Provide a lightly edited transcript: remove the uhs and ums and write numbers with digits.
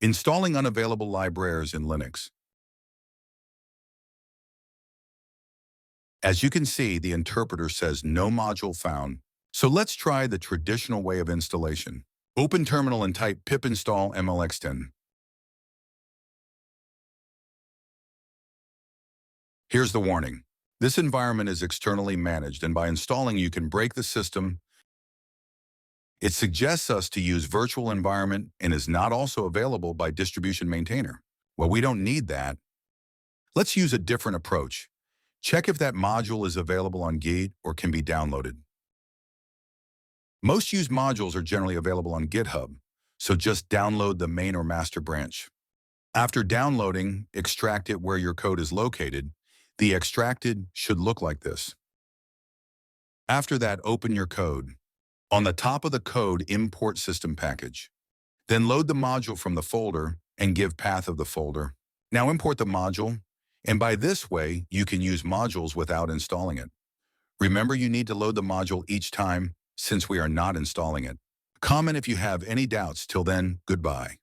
Installing unavailable libraries in Linux. As you can see, the interpreter says no module found. So let's try the traditional way of installation. Open terminal and type pip install mlxtend. Here's the warning. This environment is externally managed, and by installing, you can break the system. It suggests us to use virtual environment and is not also available by distribution maintainer. Well, we don't need that. Let's use a different approach. Check if that module is available on Git or can be downloaded. Most used modules are generally available on GitHub, so just download the main or master branch. After downloading, extract it where your code is located. The extracted should look like this. After that, open your code. On the top of the code, import system package. Then load the module from the folder and give path of the folder. Now import the module, and by this way, you can use modules without installing it. Remember, you need to load the module each time since we are not installing it. Comment if you have any doubts. Till then, goodbye.